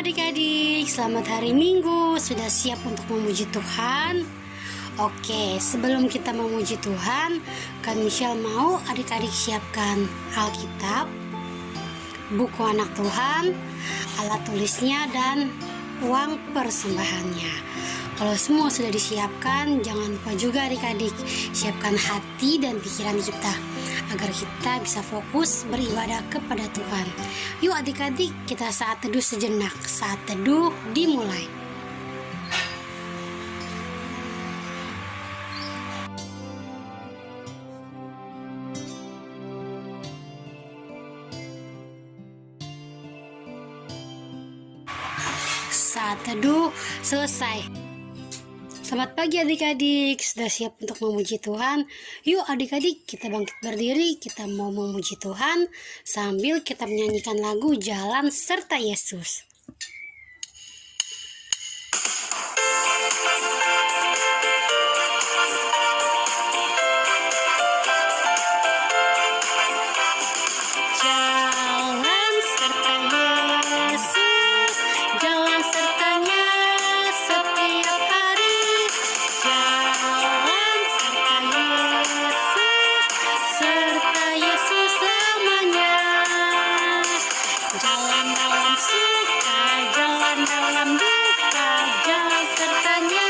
adik-adik, selamat hari Minggu. Sudah siap untuk memuji Tuhan? Oke, sebelum kita memuji Tuhan, Kak Michelle mau adik-adik siapkan Alkitab, buku anak Tuhan, alat tulisnya, dan uang persembahannya. Kalau semua sudah disiapkan, jangan lupa juga adik-adik siapkan hati dan pikiran kita agar kita bisa fokus beribadah kepada Tuhan. Yuk adik-adik, kita saat teduh sejenak. Saat teduh dimulai. Saat teduh selesai. Selamat pagi adik-adik, sudah siap untuk memuji Tuhan? Yuk adik-adik, kita bangkit berdiri, kita mau memuji Tuhan sambil kita menyanyikan lagu Jalan Serta Yesus. Jalan serta Yesus, jalan sertanya setiap hari. Jalan serta Yesus selamanya. Jalan dalam suka, jalan dalam duka, jalan sertanya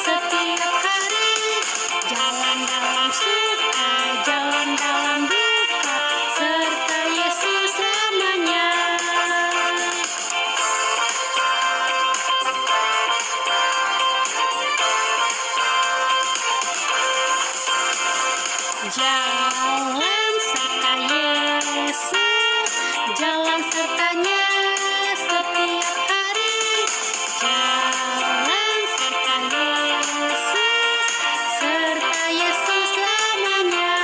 setiap hari. Jalan dalam suka, jalan dalam duka, serta Yesus selamanya. Jalan serta Yesus, jalan sertanya setiap hari. Jalan serta Yesus selamanya.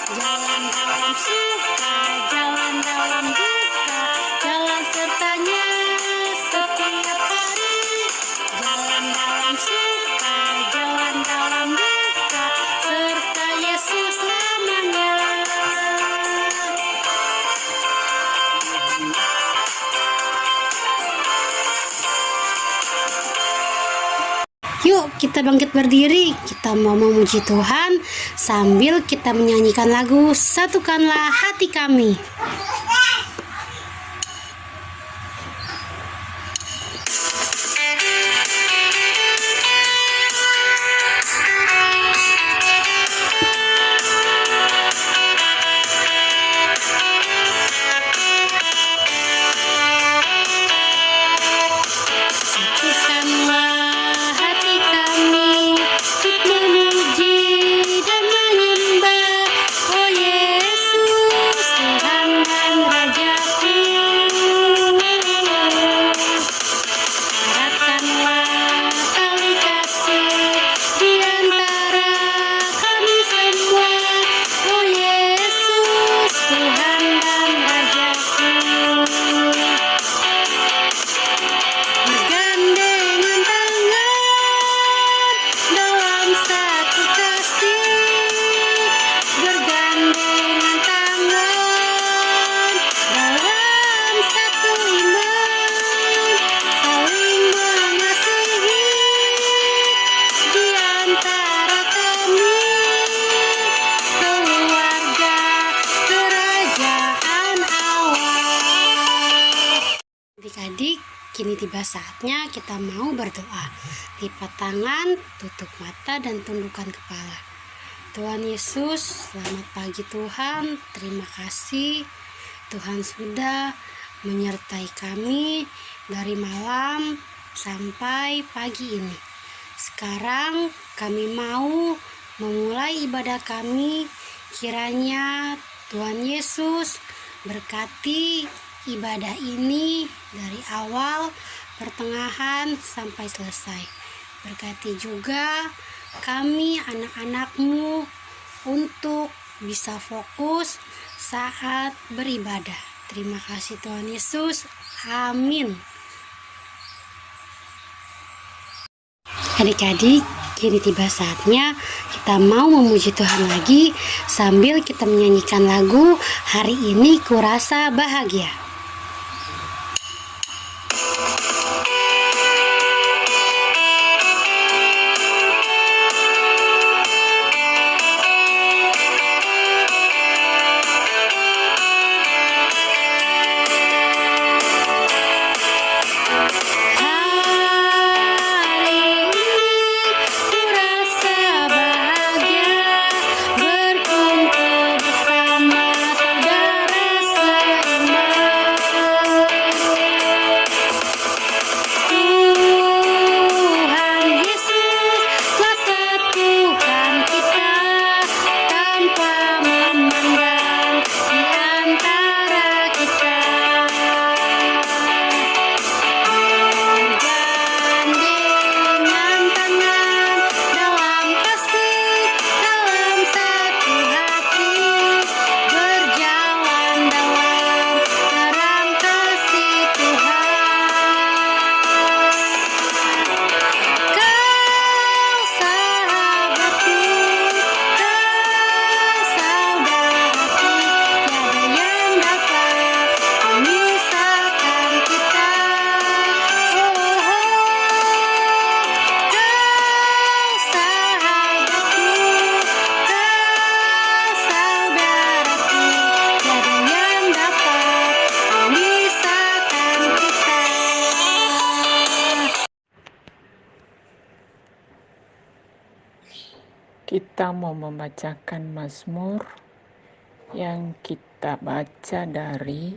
Jalan dalam suka, jalan dalam duka, jalan sertanya setiap hari. Jalan dalam suka, jalan dalam duka, serta Yesus selamanya. Yuk kita bangkit berdiri, kita mau memuji Tuhan sambil kita menyanyikan lagu Satukanlah Hati Kami. Satukanlah hati kami untuk memuji dan menyembah, oh Yesus, Tuhan dan Rajaku. Eratkanlah tali kasih di antara kami semua, oh Yesus, Tuhan dan Rajaku. Bergandengan tangan dalam satu kasih, bergandengan tangan dalam satu iman, saling mengasihi di antara kami, keluarga kerajaan Allah. Adik-adik, kini tiba saatnya kita mau berdoa. Lipat tangan, tutup mata, dan tundukkan kepala. Tuhan Yesus, selamat pagi Tuhan. Terima kasih Tuhan sudah menyertai kami dari malam sampai pagi ini. Sekarang kami mau memulai ibadah kami. Kiranya Tuhan Yesus berkati ibadah ini dari awal, pertengahan, sampai selesai. Berkati juga kami anak-anak-Mu untuk bisa fokus saat beribadah. Terima kasih Tuhan Yesus. Amin. Adik-adik, kini tiba saatnya kita mau memuji Tuhan lagi sambil kita menyanyikan lagu Hari Ini Kurasa Bahagia. Kita mau membacakan Mazmur yang kita baca dari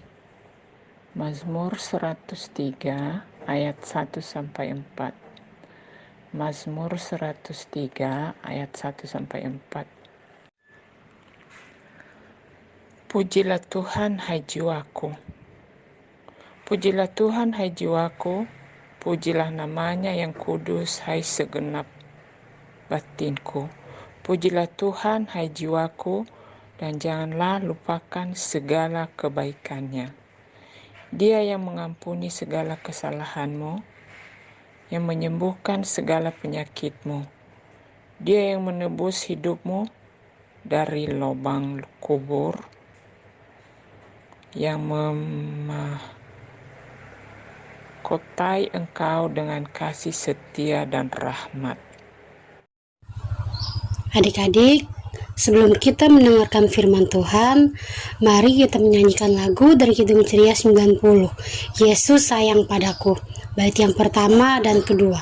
Mazmur 103 ayat 1 sampai 4. Mazmur 103 ayat 1 sampai 4. Pujilah Tuhan, hai jiwaku. Pujilah Tuhan, hai jiwaku. Pujilah namanya yang kudus, hai segenap batinku. Pujilah Tuhan, hai jiwaku, dan janganlah lupakan segala kebaikannya. Dia yang mengampuni segala kesalahanmu, yang menyembuhkan segala penyakitmu. Dia yang menebus hidupmu dari lubang kubur, yang memahkotai engkau dengan kasih setia dan rahmat. Adik-adik, sebelum kita mendengarkan firman Tuhan, mari kita menyanyikan lagu dari Kidung Ceria 90, Yesus sayang padaku, bait yang pertama dan kedua.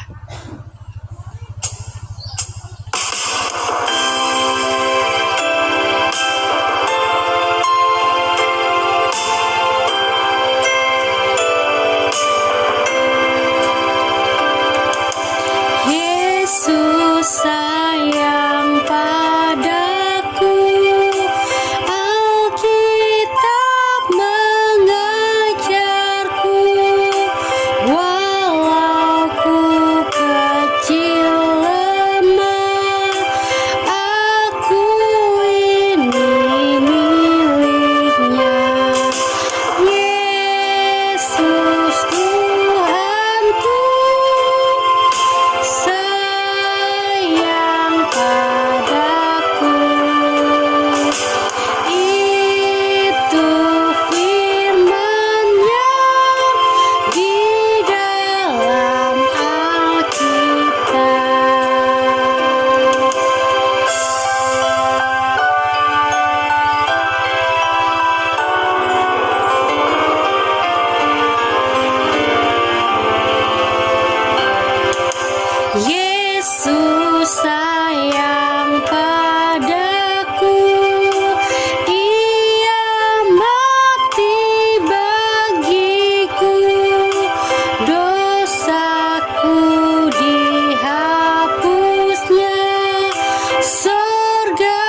Yesus sayang padaku, Alkitab mengajarku, walau ku kecil lemah, aku ini miliknya. Yesus Tuhanku sayang padaku, itu firman-Nya di dalam Alkitab. Yesus sayang padaku, Ia mati bagiku, dosaku dihapusnya, surga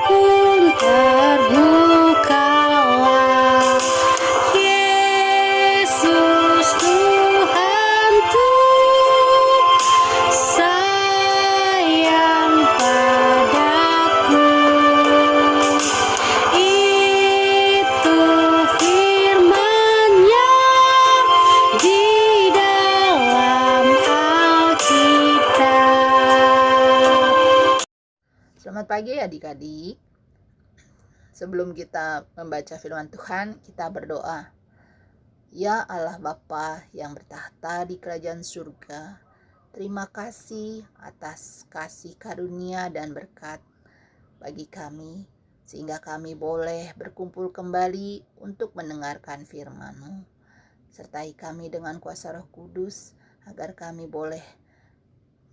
pun terbukalah. Yesus Tuhanku sayang padaku, itu firman-Nya di dalam Alkitab. Selamat pagi adik-adik. Sebelum kita membaca firman Tuhan, kita berdoa. Ya Allah Bapa yang bertahta di kerajaan surga, terima kasih atas kasih karunia dan berkat bagi kami, sehingga kami boleh berkumpul kembali untuk mendengarkan firman-Mu. Sertai kami dengan kuasa Roh Kudus, agar kami boleh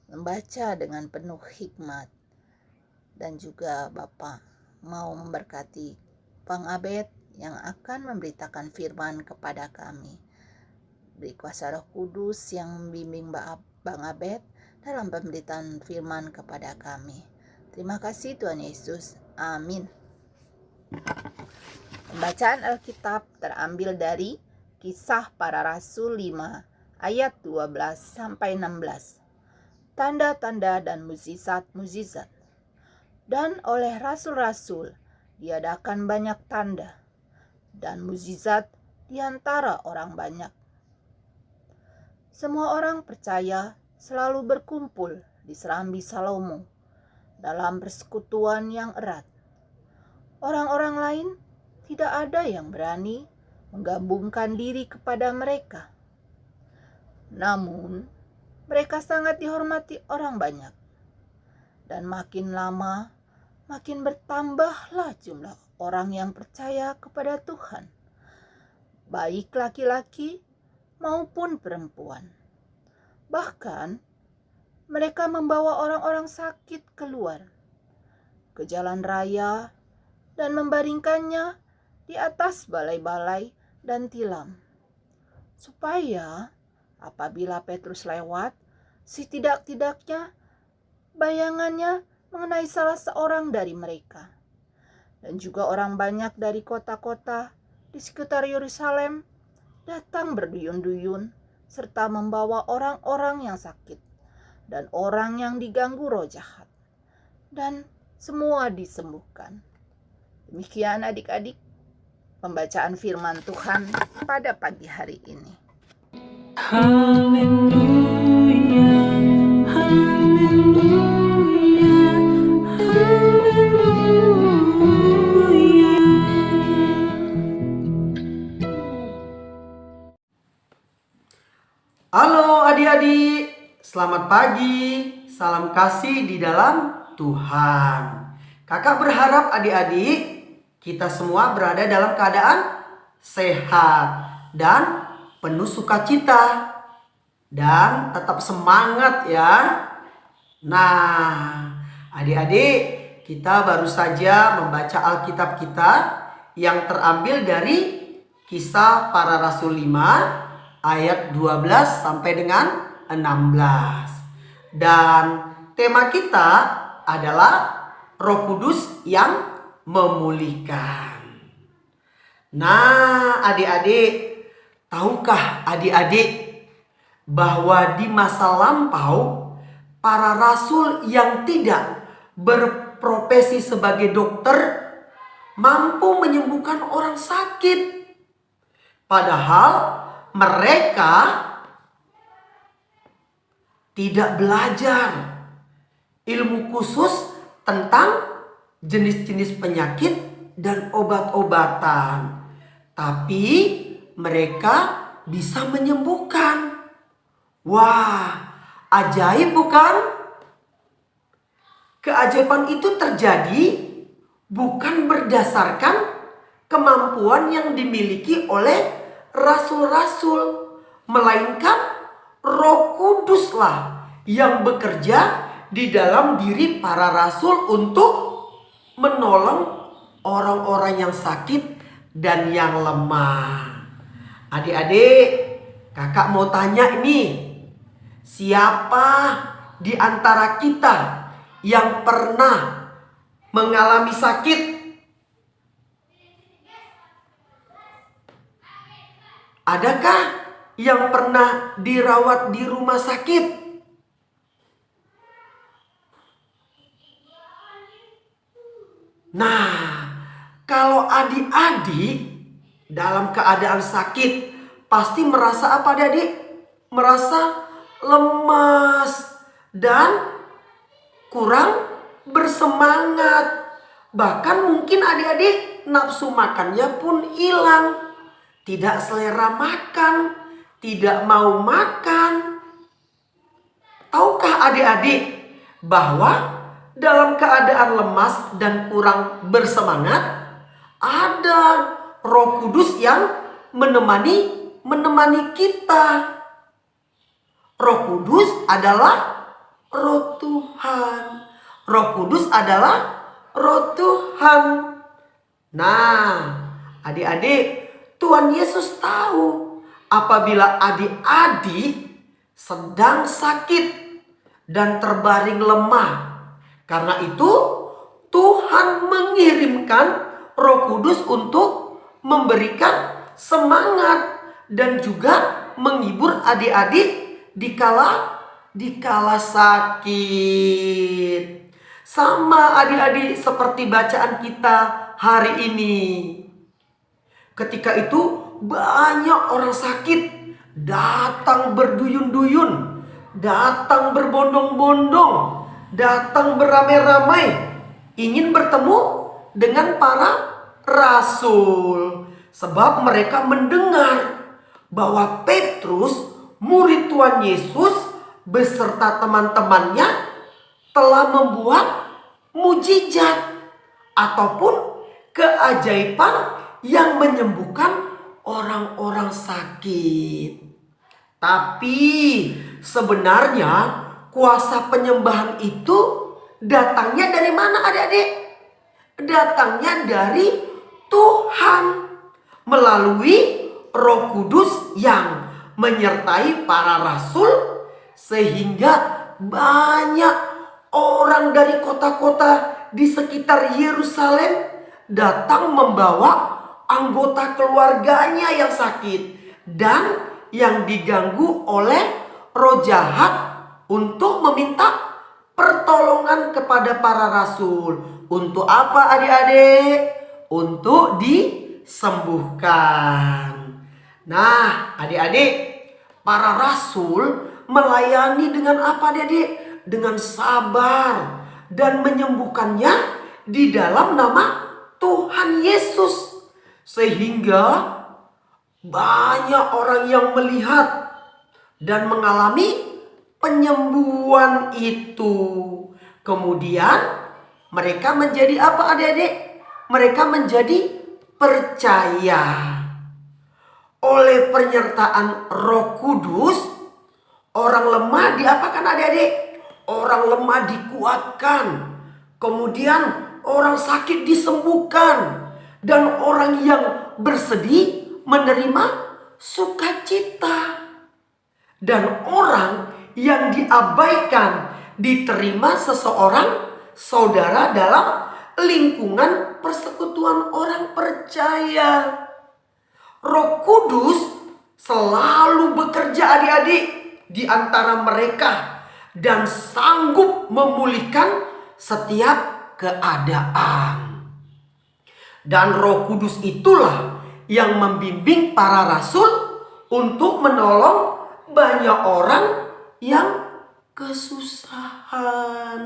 membaca dengan penuh hikmat. Dan juga Bapa mau memberkati Bang Abed yang akan memberitakan firman kepada kami. Beri kuasa Roh Kudus yang membimbing Bang Abed dalam pemberitaan firman kepada kami. Terima kasih Tuhan Yesus. Amin. Pembacaan Alkitab terambil dari Kisah Para Rasul 5 ayat 12 sampai 16. Tanda-tanda dan mukjizat-mukjizat. Dan oleh rasul-rasul diadakan banyak tanda dan mukjizat di antara orang banyak. Semua orang percaya selalu berkumpul di serambi Salomo dalam persekutuan yang erat. Orang-orang lain tidak ada yang berani menggabungkan diri kepada mereka. Namun, mereka sangat dihormati orang banyak. Dan makin lama, makin bertambahlah jumlah orang yang percaya kepada Tuhan, baik laki-laki maupun perempuan. Bahkan, mereka membawa orang-orang sakit keluar ke jalan raya dan membaringkannya di atas balai-balai dan tilam, supaya apabila Petrus lewat, setidak-tidaknya bayangannya mengenai salah seorang dari mereka. Dan juga orang banyak dari kota-kota di sekitar Yerusalem datang berduyun-duyun serta membawa orang-orang yang sakit dan orang yang diganggu roh jahat, dan semua disembuhkan. Demikian adik-adik pembacaan firman Tuhan pada pagi hari ini. Haleluya, haleluya, haleluya. Halo adik-adik, selamat pagi, salam kasih di dalam Tuhan. Kakak berharap adik-adik kita semua berada dalam keadaan sehat dan penuh sukacita dan tetap semangat ya. Nah, adik-adik, kita baru saja membaca Alkitab kita yang terambil dari Kisah Para Rasul 5 ayat 12 sampai dengan 16. Dan tema kita adalah Roh Kudus yang memulihkan. Nah, adik-adik, tahukah adik-adik bahwa di masa lampau para rasul yang tidak berprofesi sebagai dokter mampu menyembuhkan orang sakit. Padahal mereka tidak belajar ilmu khusus tentang jenis-jenis penyakit dan obat-obatan. Tapi mereka bisa menyembuhkan. Wah, ajaib bukan? Keajaiban itu terjadi bukan berdasarkan kemampuan yang dimiliki oleh rasul-rasul, melainkan Roh Kuduslah yang bekerja di dalam diri para rasul untuk menolong orang-orang yang sakit dan yang lemah. Adik-adik, kakak mau tanya ini, siapa di antara kita yang pernah mengalami sakit? Adakah yang pernah dirawat di rumah sakit? Nah, kalau adik-adik dalam keadaan sakit pasti merasa apa adik? Merasa lemas dan kurang bersemangat. Bahkan mungkin adik-adik nafsu makannya pun hilang. Tidak selera makan, tidak mau makan. Tahukah adik-adik bahwa dalam keadaan lemas dan kurang bersemangat, ada Roh Kudus yang menemani kita. Roh Kudus adalah Roh Tuhan. Roh Kudus adalah Roh Tuhan. Nah, adik-adik, Tuhan Yesus tahu apabila adik-adik sedang sakit dan terbaring lemah. Karena itu Tuhan mengirimkan Roh Kudus untuk memberikan semangat dan juga menghibur adik-adik dikala sakit. Sama adik-adik seperti bacaan kita hari ini. Ketika itu banyak orang sakit datang berduyun-duyun, datang berbondong-bondong, datang beramai-ramai, ingin bertemu dengan para rasul. Sebab mereka mendengar bahwa Petrus, murid Tuhan Yesus, beserta teman-temannya telah membuat mujizat ataupun keajaiban yang menyembuhkan orang-orang sakit. Tapi sebenarnya kuasa penyembahan itu datangnya dari mana adik-adik? datangnya dari Tuhan melalui Roh Kudus yang menyertai para rasul, sehingga banyak orang dari kota-kota di sekitar Yerusalem datang membawa anggota keluarganya yang sakit dan yang diganggu oleh roh jahat untuk meminta pertolongan kepada para rasul. Untuk apa adik-adik? Untuk disembuhkan. Nah adik-adik, para rasul melayani dengan apa adik-adik? Dengan sabar dan menyembuhkannya di dalam nama Tuhan Yesus. Sehingga banyak orang yang melihat dan mengalami penyembuhan itu. Kemudian mereka menjadi apa adik-adik? Mereka menjadi percaya. Oleh penyertaan Roh Kudus, orang lemah diapakan adik-adik? Orang lemah dikuatkan. Kemudian orang sakit disembuhkan. Dan orang yang bersedih menerima sukacita. Dan orang yang diabaikan diterima seseorang saudara dalam lingkungan persekutuan orang percaya. Roh Kudus selalu bekerja adik-adik di antara mereka dan sanggup memulihkan setiap keadaan. Dan Roh Kudus itulah yang membimbing para rasul untuk menolong banyak orang yang kesusahan.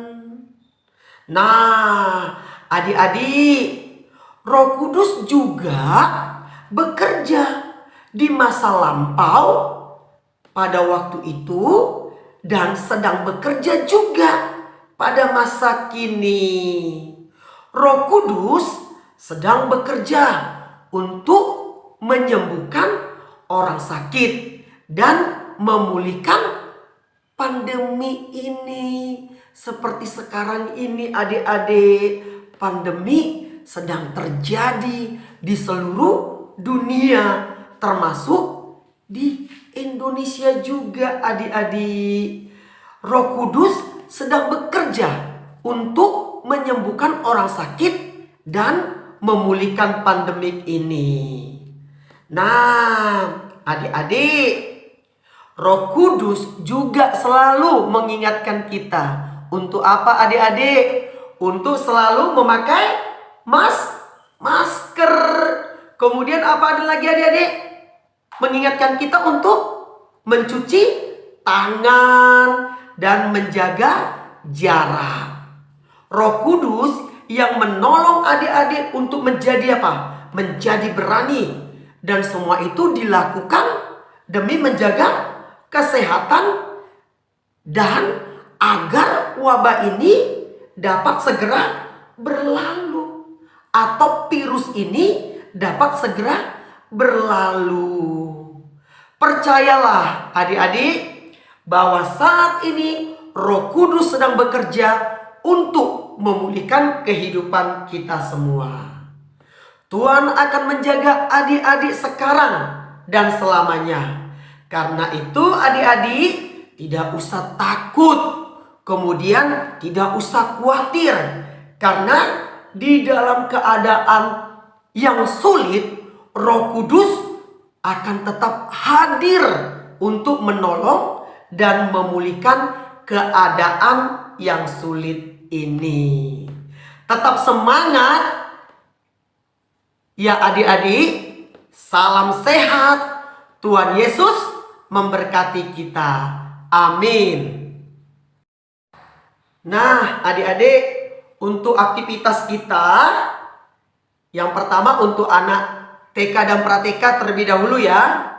Nah, adik-adik, Roh Kudus juga bekerja di masa lampau pada waktu itu dan sedang bekerja juga pada masa kini. Roh Kudus sedang bekerja untuk menyembuhkan orang sakit dan memulihkan pandemi ini. Seperti sekarang ini adik-adik, pandemi sedang terjadi di seluruh dunia, termasuk di Indonesia juga adik-adik. Roh Kudus sedang bekerja untuk menyembuhkan orang sakit dan memulihkan pandemik ini. Nah, adik-adik, Roh Kudus juga selalu mengingatkan kita. Untuk apa adik-adik? Untuk selalu memakai masker. Kemudian apa ada lagi adik-adik? Mengingatkan kita untuk mencuci tangan dan menjaga jarak. Roh Kudus yang menolong adik-adik untuk menjadi apa? Menjadi berani. Dan semua itu dilakukan demi menjaga kesehatan dan agar wabah ini dapat segera berlalu. Atau virus ini dapat segera berlalu. Percayalah adik-adik bahwa saat ini Roh Kudus sedang bekerja untuk memulihkan kehidupan kita semua. Tuhan akan menjaga adik-adik sekarang dan selamanya. Karena itu adik-adik tidak usah takut. Kemudian tidak usah khawatir. Karena di dalam keadaan yang sulit, Roh Kudus akan tetap hadir untuk menolong dan memulihkan keadaan yang sulit ini. Tetap semangat ya adik-adik. Salam sehat. Tuhan Yesus memberkati kita. Amin. Nah adik-adik, untuk aktivitas kita, yang pertama untuk anak TK dan pra-TK terlebih dahulu ya.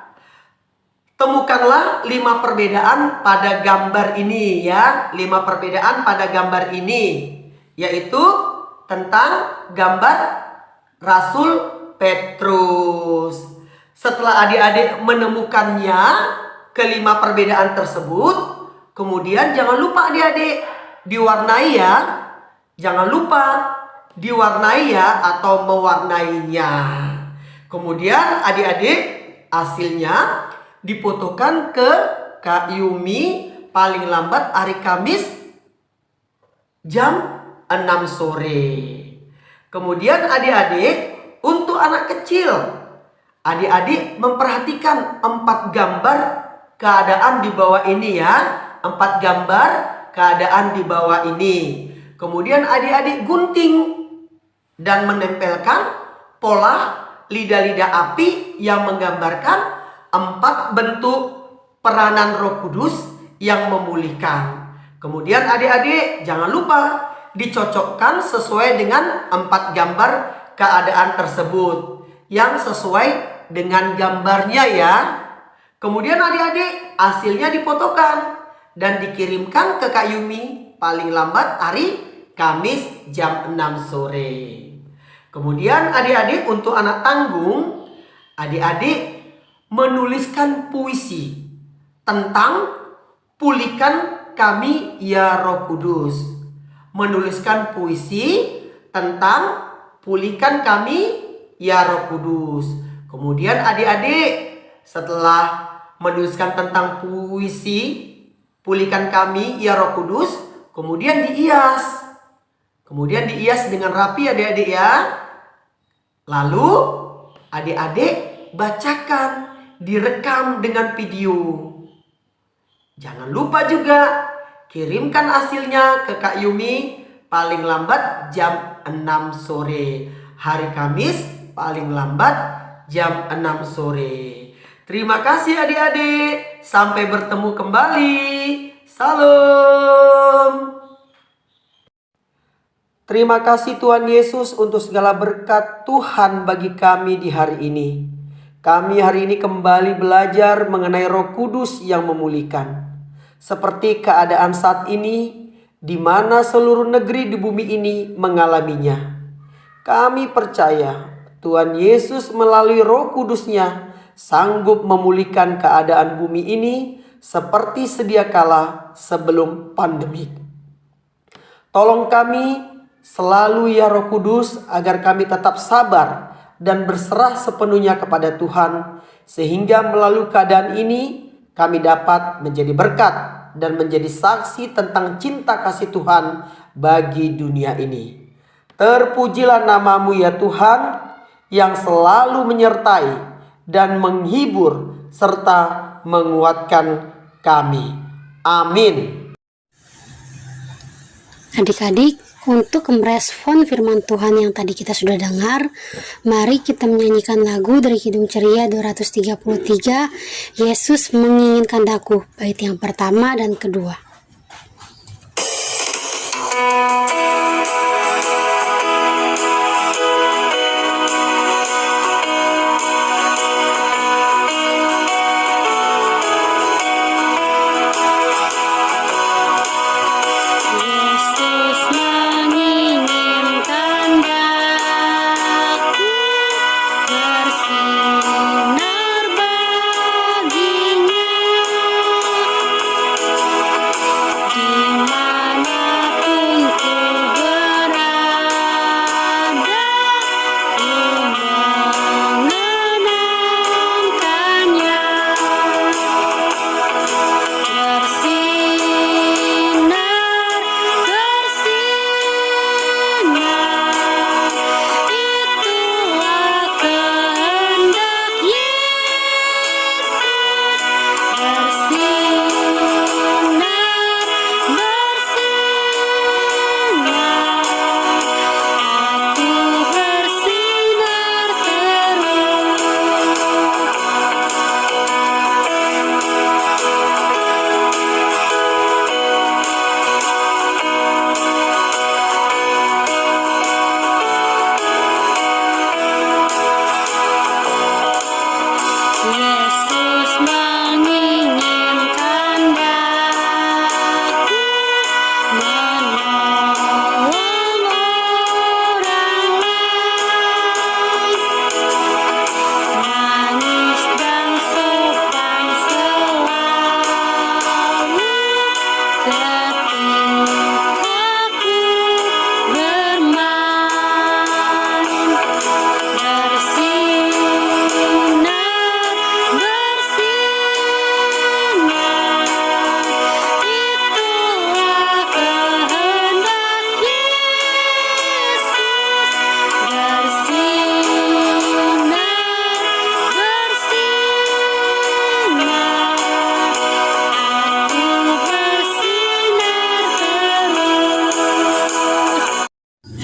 Temukanlah 5 perbedaan pada gambar ini ya. 5 perbedaan pada gambar ini, yaitu tentang gambar Rasul Petrus. Setelah adik-adik menemukannya, kelima perbedaan tersebut, kemudian jangan lupa adik-adik diwarnai ya. Jangan lupa diwarnai ya atau mewarnainya. Kemudian adik-adik hasilnya difotokan ke Kak Yumi paling lambat hari Kamis jam 6 sore. Kemudian adik-adik untuk anak kecil, adik-adik memperhatikan 4 gambar keadaan di bawah ini ya. 4 gambar keadaan di bawah ini. Kemudian adik-adik gunting dan menempelkan pola lidah-lidah api yang menggambarkan 4 bentuk peranan Roh Kudus yang memulihkan. Kemudian adik-adik jangan lupa dicocokkan sesuai dengan 4 gambar keadaan tersebut yang sesuai dengan gambarnya ya. Kemudian adik-adik hasilnya difotokan dan dikirimkan ke Kak Yumi paling lambat hari Kamis jam 6 sore. Kemudian adik-adik untuk anak tanggung, adik-adik menuliskan puisi tentang pulihkan kami ya Roh Kudus. Menuliskan puisi tentang pulihkan kami ya Roh Kudus. Kemudian adik-adik setelah menuliskan tentang puisi pulihkan kami ya Roh Kudus, kemudian dihias. Kemudian dihias dengan rapi adik-adik ya. Lalu adik-adik bacakan, direkam dengan video. Jangan lupa juga kirimkan hasilnya ke Kak Yumi paling lambat jam 6 sore. Hari Kamis paling lambat jam 6 sore. Terima kasih adik-adik. Sampai bertemu kembali. Salam. Terima kasih Tuhan Yesus untuk segala berkat Tuhan bagi kami di hari ini. Kami hari ini kembali belajar mengenai Roh Kudus yang memulihkan. Seperti keadaan saat ini, di mana seluruh negeri di bumi ini mengalaminya. Kami percaya Tuhan Yesus melalui Roh Kudus-Nya sanggup memulihkan keadaan bumi ini seperti sedia kala sebelum pandemik. Tolong kami selalu ya Roh Kudus agar kami tetap sabar dan berserah sepenuhnya kepada Tuhan, sehingga melalui keadaan ini kami dapat menjadi berkat dan menjadi saksi tentang cinta kasih Tuhan bagi dunia ini. Terpujilah namamu ya Tuhan yang selalu menyertai dan menghibur serta menguatkan kami. Amin. Adik-adik, untuk merespon firman Tuhan yang tadi kita sudah dengar, mari kita menyanyikan lagu dari Kidung Ceria 233, Yesus menginginkan daku, bait yang pertama dan kedua.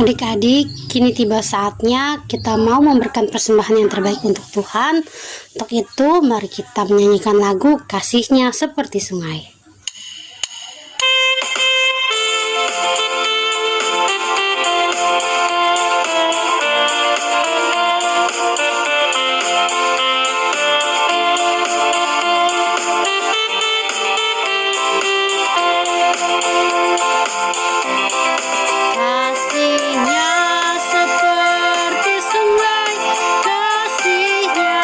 Adik-adik, kini tiba saatnya kita mau memberikan persembahan yang terbaik untuk Tuhan. Untuk itu, mari kita menyanyikan lagu Kasih-Nya Seperti Sungai. Kasih-Nya seperti sungai, kasih-Nya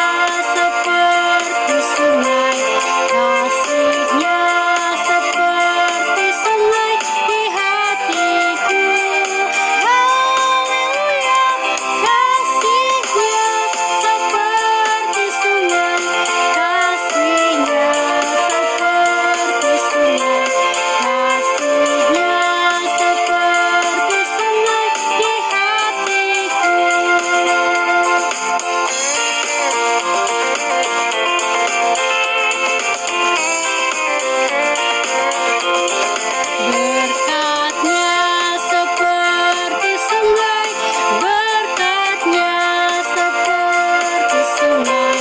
seperti sungai, kasih-Nya seperti sungai di hatiku. Haleluya, kasih-Nya seperti sungai, kasih-Nya seperti sungai, kasih-Nya seperti sungai di hatiku. Berkat-Nya seperti sungai, berkat-Nya seperti sungai,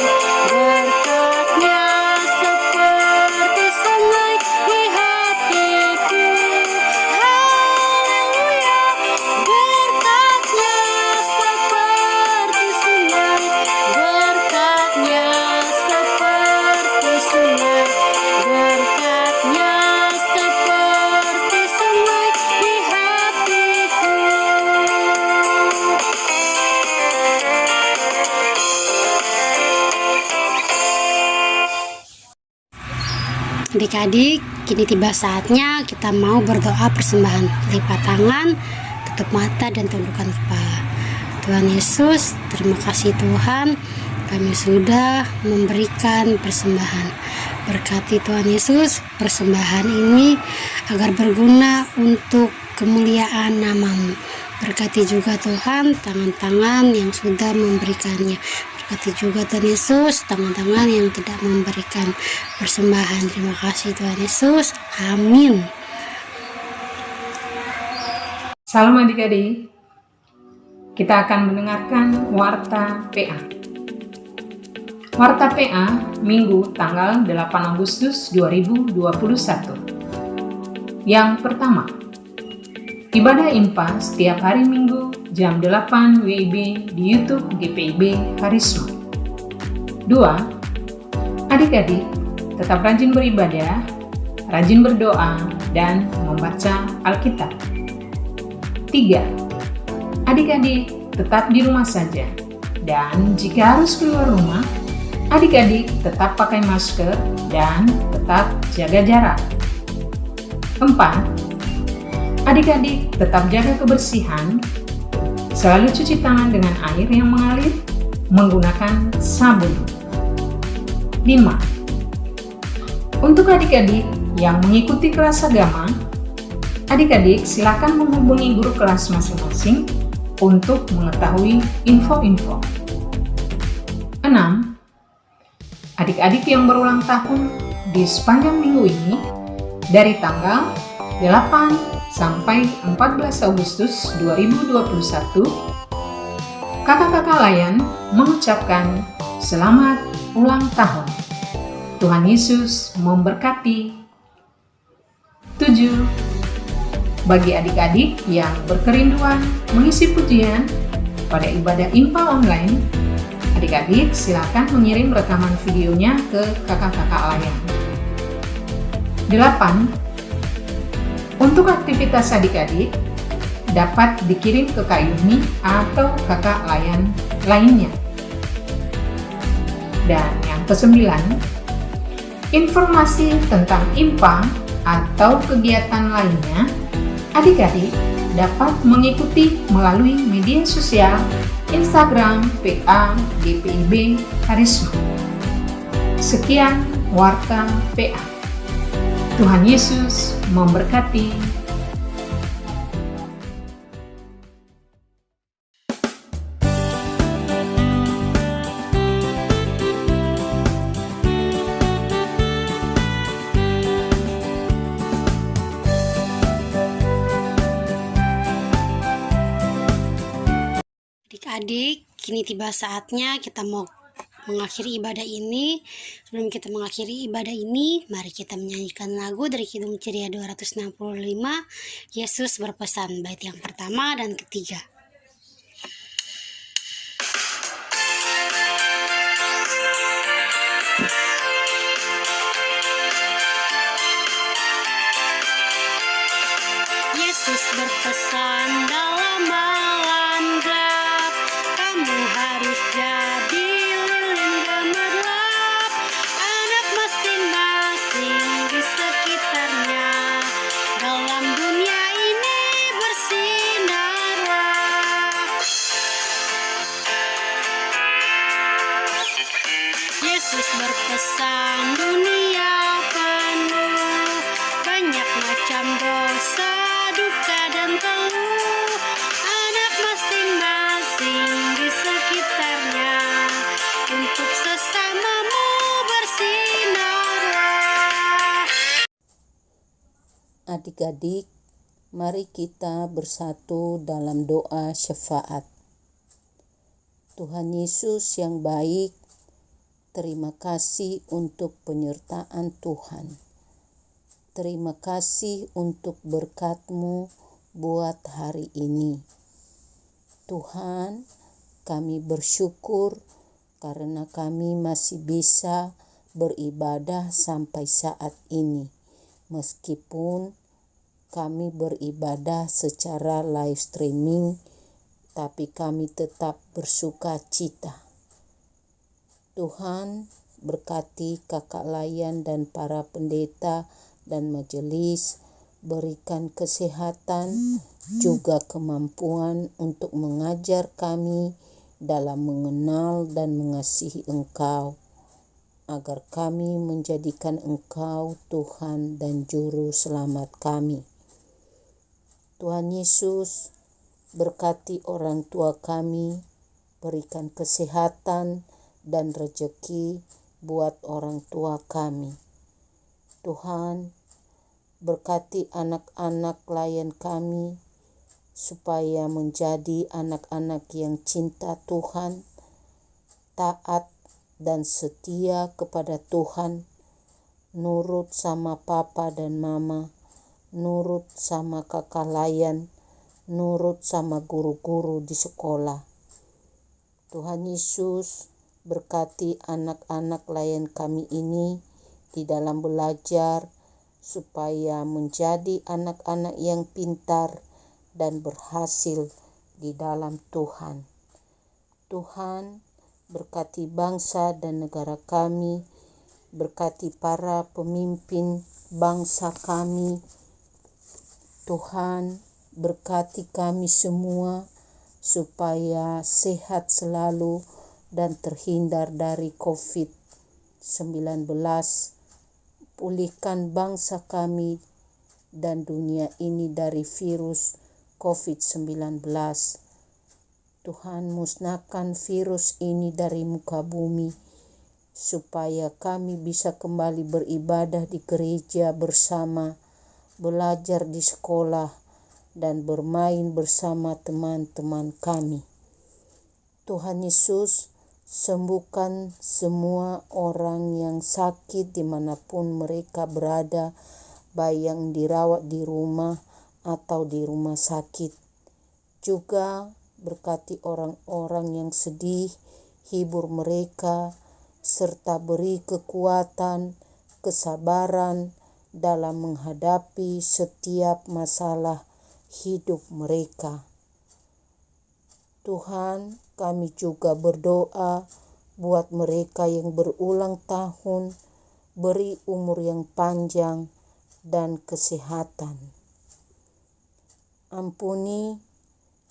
berkat-Nya seperti sungai di hatiku. Haleluya, berkat-Nya seperti sungai, berkat-Nya seperti sungai, berkat-Nya seperti sungai di hatiku. Adik-adik, kini tiba saatnya kita mau berdoa persembahan. Lipat tangan, tutup mata, dan tundukkan kepala. Tuhan Yesus, terima kasih Tuhan, kami sudah memberikan persembahan. Berkati Tuhan Yesus persembahan ini agar berguna untuk kemuliaan nama-Mu. Berkati juga Tuhan tangan-tangan yang sudah memberikannya. Berkati juga Tuhan Yesus tangan-tangan yang tidak memberikan persembahan. Terima kasih Tuhan Yesus. Amin. Salam adik-adik. Kita akan mendengarkan Warta PA. Warta PA Minggu tanggal 8 Agustus 2021. Yang pertama, ibadah IMPA setiap hari Minggu jam 8 WIB di YouTube GPIB Karisma. 2. Adik-adik tetap rajin beribadah, rajin berdoa, dan membaca Alkitab. 3. Adik-adik tetap di rumah saja, dan jika harus keluar rumah, adik-adik tetap pakai masker dan tetap jaga jarak. 4. Adik-adik tetap jaga kebersihan, selalu cuci tangan dengan air yang mengalir menggunakan sabun. 5. Untuk adik-adik yang mengikuti kelas agama, adik-adik silakan menghubungi guru kelas masing-masing untuk mengetahui info-info. 6. Adik-adik yang berulang tahun di sepanjang minggu ini dari tanggal 8 sampai 14 Agustus 2021, kakak-kakak layan mengucapkan selamat ulang tahun. Tuhan Yesus memberkati. 7. Bagi adik-adik yang berkerinduan mengisi pujian pada ibadah IMPA online, adik-adik silakan mengirim rekaman videonya ke kakak-kakak layan. 8. Untuk aktivitas adik-adik dapat dikirim ke Kak Yuni atau kakak layan lainnya. Dan yang ke-9, informasi tentang IMPA atau kegiatan lainnya, adik-adik dapat mengikuti melalui media sosial Instagram PA GPIB Karisma. Sekian Warta PA. Tuhan Yesus memberkati. adik-adik, kini tiba saatnya kita mau mengakhiri ibadah ini. Sebelum kita mengakhiri ibadah ini, mari kita menyanyikan lagu dari Kidung Ceria 265, Yesus berpesan, bait yang pertama dan ketiga. Yesus berpesan dalam malam gelap, kamu harus jadi lilin gemerlap, anak masing-masing di sekitarnya, dalam dunia ini bersinarlah. Yesus berpesan dunia penuh banyak macam dosa, duka dan keluh, anak masing-masing di sekitarnya, untuk sesamamu bersinarlah. Adik-adik, mari kita bersatu dalam doa syafaat. Tuhan Yesus yang baik, terima kasih untuk penyertaan Tuhan. Terima kasih untuk berkat-Mu buat hari ini. Tuhan, kami bersyukur karena kami masih bisa beribadah sampai saat ini. Meskipun kami beribadah secara live streaming, tapi kami tetap bersuka cita. Tuhan, berkati Kakak Layan dan para pendeta dan majelis, berikan kesehatan juga kemampuan untuk mengajar kami dalam mengenal dan mengasihi Engkau, agar kami menjadikan Engkau Tuhan dan Juru Selamat kami. Tuhan Yesus, berkati orang tua kami, berikan kesehatan dan rezeki buat orang tua kami. Tuhan, berkati anak-anak layan kami, supaya menjadi anak-anak yang cinta Tuhan, taat dan setia kepada Tuhan, nurut sama papa dan mama, nurut sama kakak layan, nurut sama guru-guru di sekolah. Tuhan Yesus, berkati anak-anak layan kami ini di dalam belajar, supaya menjadi anak-anak yang pintar dan berhasil di dalam Tuhan. Tuhan, berkati bangsa dan negara kami, berkati para pemimpin bangsa kami. Tuhan, berkati kami semua supaya sehat selalu dan terhindar dari COVID-19. Pulihkan bangsa kami dan dunia ini dari virus COVID-19. Tuhan, musnahkan virus ini dari muka bumi, supaya kami bisa kembali beribadah di gereja bersama, belajar di sekolah, dan bermain bersama teman-teman kami. Tuhan Yesus, sembuhkan semua orang yang sakit dimanapun mereka berada, baik yang dirawat di rumah atau di rumah sakit. Juga berkati orang-orang yang sedih, hibur mereka, serta beri kekuatan, kesabaran dalam menghadapi setiap masalah hidup mereka. Tuhan, kami juga berdoa buat mereka yang berulang tahun, beri umur yang panjang dan kesehatan. Ampuni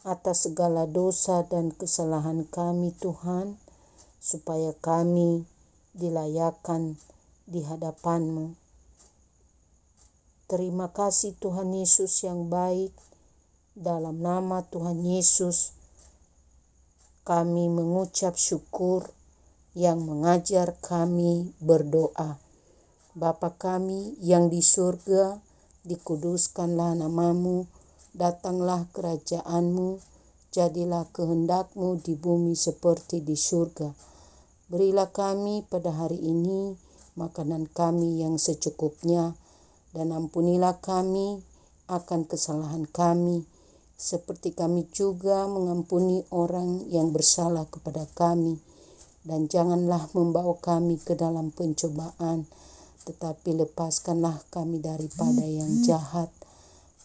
atas segala dosa dan kesalahan kami, Tuhan, supaya kami dilayakkan di hadapan-Mu. Terima kasih Tuhan Yesus yang baik. Dalam nama Tuhan Yesus, kami mengucap syukur yang mengajar kami berdoa. Bapa kami yang di surga, dikuduskanlah nama-Mu, datanglah kerajaan-Mu, jadilah kehendak-Mu di bumi seperti di surga. Berilah kami pada hari ini makanan kami yang secukupnya, dan ampunilah kami akan kesalahan kami, seperti kami juga mengampuni orang yang bersalah kepada kami. Dan janganlah membawa kami ke dalam pencobaan, tetapi lepaskanlah kami daripada yang jahat.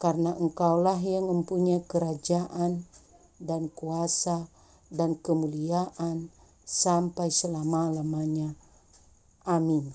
Karena Engkaulah yang mempunyai kerajaan dan kuasa dan kemuliaan sampai selama-lamanya. Amin.